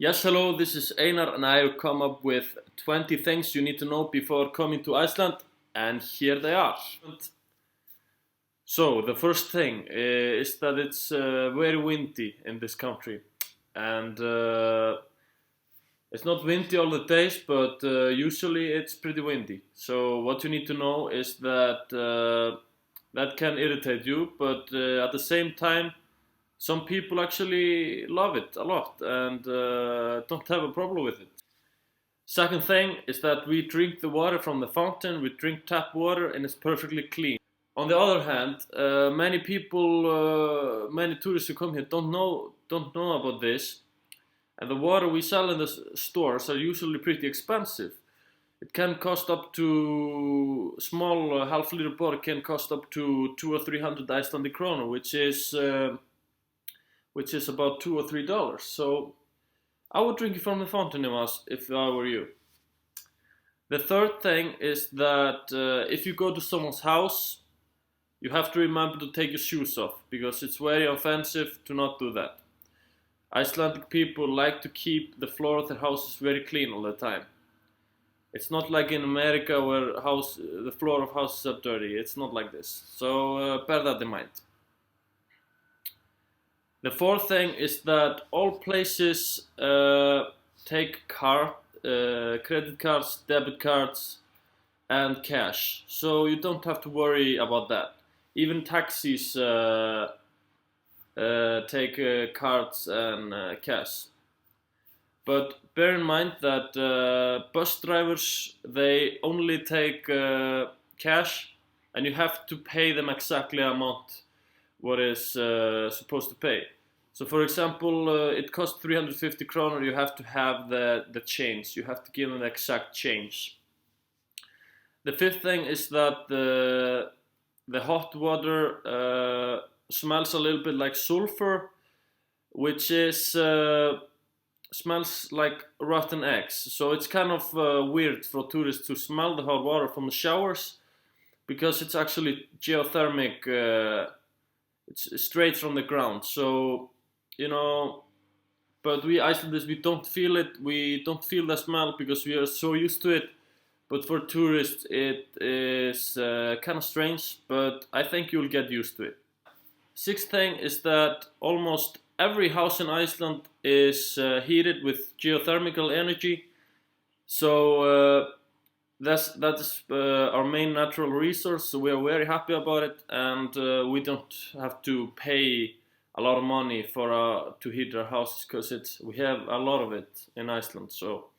Yes, hello, this is Einar and I have come up with 20 things you need to know before coming to Iceland, and here they are. So, the first thing is that it's very windy in this country, and it's not windy all the days, but usually it's pretty windy. So, what you need to know is that that can irritate you, but at the same time, some people actually love it a lot and don't have a problem with it. Second thing is that we drink the water from the fountain, we drink tap water and it's perfectly clean. On the other hand, many tourists who come here don't know about this, and the water we sell in the stores are usually pretty expensive. It can cost up to small half-liter bottle can cost up to 200 or 300 Icelandic kroner, which is about $2 or $3. So I would drink it from the fountain if I were you. The third thing is that if you go to someone's house, you have to remember to take your shoes off because it's very offensive to not do that. Icelandic people like to keep the floor of their houses very clean all the time. It's not like in America where the floor of houses are dirty. It's not like this. So bear that in mind. The fourth thing is that all places take credit cards, debit cards, and cash. So you don't have to worry about that. Even taxis take cards and cash. But bear in mind that bus drivers, they only take cash, and you have to pay them exactly the amount what is supposed to pay. So for example, it costs 350 kroner, you have to have the change, you have to give them the exact change. The fifth thing is that the hot water smells a little bit like sulfur, which is smells like rotten eggs. So it's kind of weird for tourists to smell the hot water from the showers because it's actually geothermic. It's straight from the ground. So, but we Icelanders, we don't feel it. We don't feel the smell because we are so used to it. But for tourists, it is kind of strange, but I think you'll get used to it. Sixth thing is that almost every house in Iceland is heated with geothermal energy. So that is our main natural resource. So we are very happy about it, and we don't have to pay a lot of money to heat our houses because we have a lot of it in Iceland. So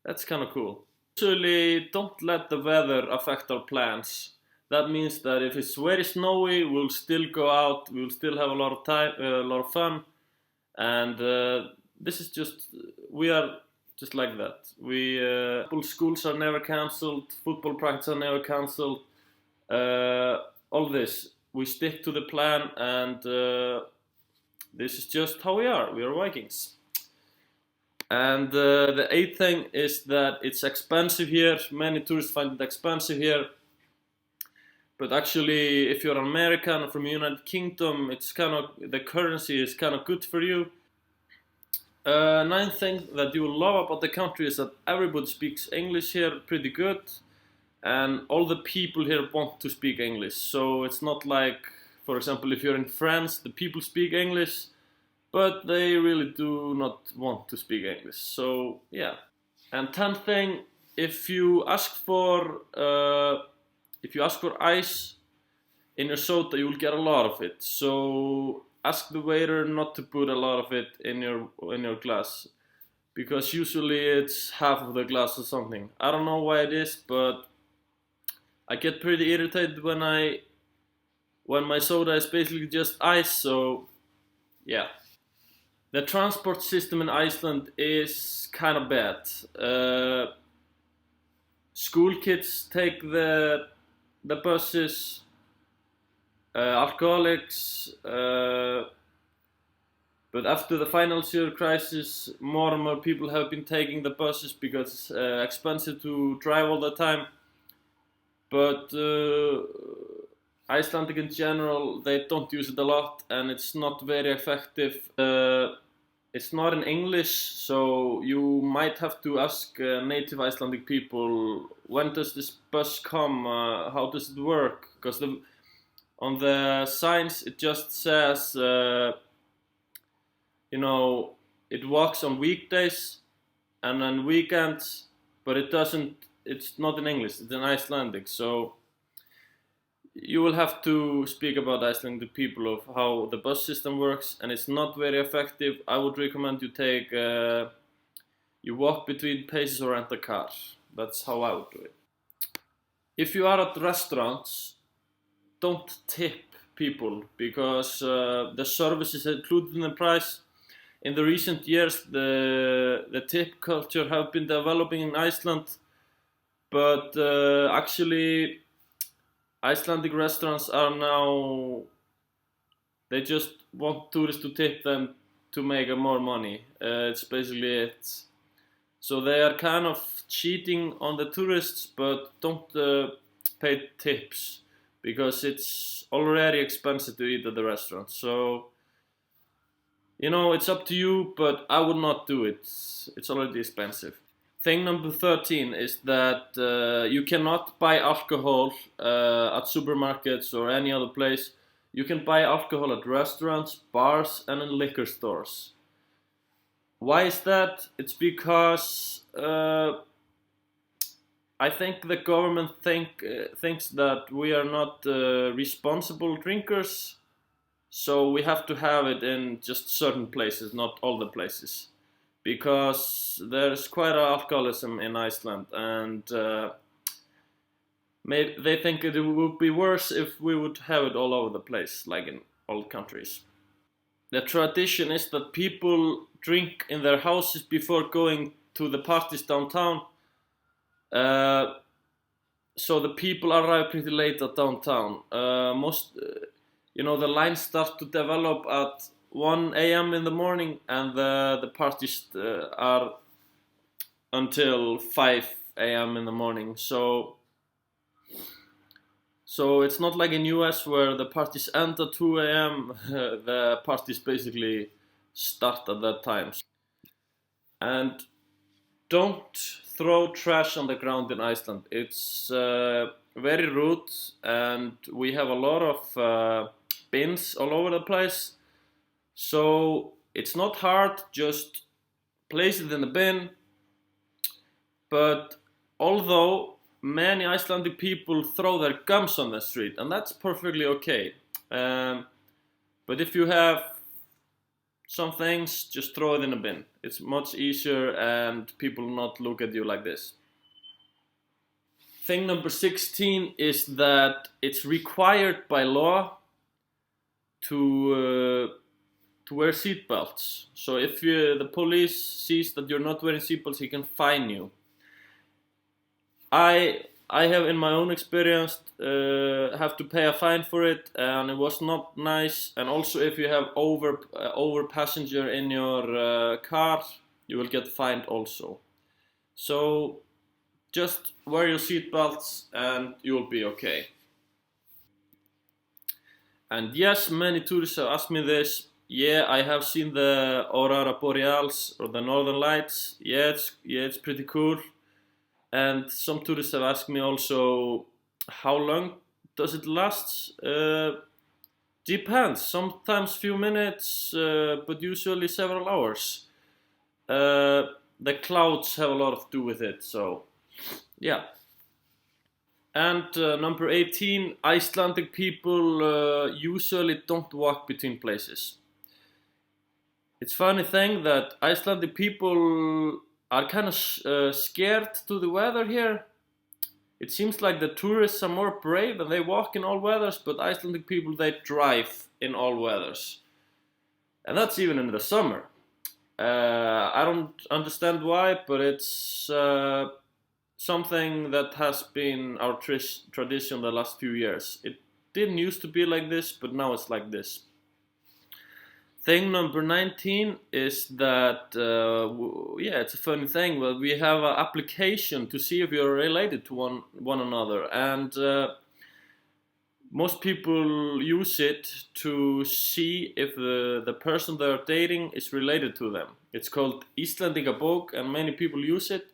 that's kind of cool. Usually, don't let the weather affect our plans. That means that if it's very snowy, we'll still go out. We'll still have a lot of time, a lot of fun, and this is we are just like that. Schools are never cancelled. Football practice are never cancelled. All this, we stick to the plan, and this is just how we are. We are Vikings. And the eighth thing is that it's expensive here. Many tourists find it expensive here. But actually, if you're an American or from the United Kingdom, the currency is kind of good for you. Ninth thing that you will love about the country is that everybody speaks English here pretty good. And all the people here want to speak English. So it's not like, for example, if you're in France, the people speak English, but they really do not want to speak English. So yeah. And 10th thing, if you ask for ice in your soda, you will get a lot of it. So ask the waiter not to put a lot of it in your glass, because usually it's half of the glass or something. I don't know why it is, but I get pretty irritated when my soda is basically just ice. So yeah. The transport system in Iceland is kind of bad. School kids take the buses, alcoholics, but after the financial crisis, more and more people have been taking the buses because it's expensive to drive all the time. But Icelandic in general, they don't use it a lot, and it's not very effective. it's not in English, so you might have to ask native Icelandic people, when does this bus come? How does it work? Because on the signs it just says, you know, it walks on weekdays and on weekends, but it doesn't. It's not in English. It's in Icelandic. So you will have to speak about Icelandic people of how the bus system works, and it's not very effective. I would recommend you take you walk between places or rent a car. That's how I would do it. If you are at restaurants, don't tip people because the service is included in the price. In the recent years, the tip culture have been developing in Iceland, but actually Icelandic restaurants are now, they just want tourists to tip them to make more money. It's basically it. So they are kind of cheating on the tourists, but don't pay tips because it's already expensive to eat at the restaurant. So, you know, it's up to you, but I would not do it. It's already expensive. Thing number 13 is that you cannot buy alcohol at supermarkets or any other place. You can buy alcohol at restaurants, bars, and in liquor stores. Why is that? It's because I think the government thinks that we are not responsible drinkers, so we have to have it in just certain places, not all the places, because there's quite a alcoholism in Iceland, and they think it would be worse if we would have it all over the place, like in all countries. The tradition is that people drink in their houses before going to the parties downtown. So the people arrive pretty late at downtown. The lines start to develop at 1 a.m. in the morning, and the parties are until 5 a.m. in the morning. So it's not like in US where the parties end at 2 a.m. The parties basically start at that time. And don't throw trash on the ground in Iceland. It's very rude, and we have a lot of bins all over the place. So it's not hard, just place it in the bin. But although many Icelandic people throw their gums on the street, and that's perfectly okay. But if you have some things, just throw it in a bin. It's much easier, and people will not look at you like this. Thing number 16 is that it's required by law to wear seatbelts. So if the police sees that you're not wearing seatbelts, he can fine you. I have, in my own experience, have to pay a fine for it, and it was not nice. And also, if you have over passenger in your car, you will get fined also. So just wear your seatbelts, and you'll be okay. And yes, many tourists have asked me this. Yeah, I have seen the Aurora Boreals or the Northern Lights. Yeah, it's pretty cool. And some tourists have asked me also, how long does it last? Depends. Sometimes few minutes, but usually several hours. The clouds have a lot to do with it, so yeah. And number 18, Icelandic people usually don't walk between places. It's funny thing that Icelandic people are kind of scared to the weather here. It seems like the tourists are more brave and they walk in all weathers, but Icelandic people, they drive in all weathers. And that's even in the summer. I don't understand why, but it's something that has been our tradition the last few years. It didn't used to be like this, but now it's like this. Thing number 19 is that, it's a funny thing, but we have an application to see if you're related to one another. And Most people use it to see if the person they're dating is related to them. It's called Íslendingabók, and many people use it.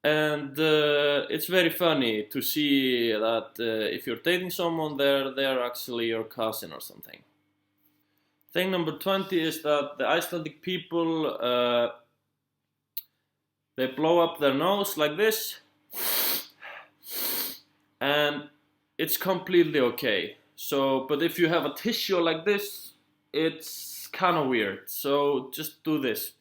And it's very funny to see that if you're dating someone, they're actually your cousin or something. Thing number 20 is that the Icelandic people, they blow up their nose like this, and it's completely okay. So, but if you have a tissue like this, it's kind of weird. So just do this.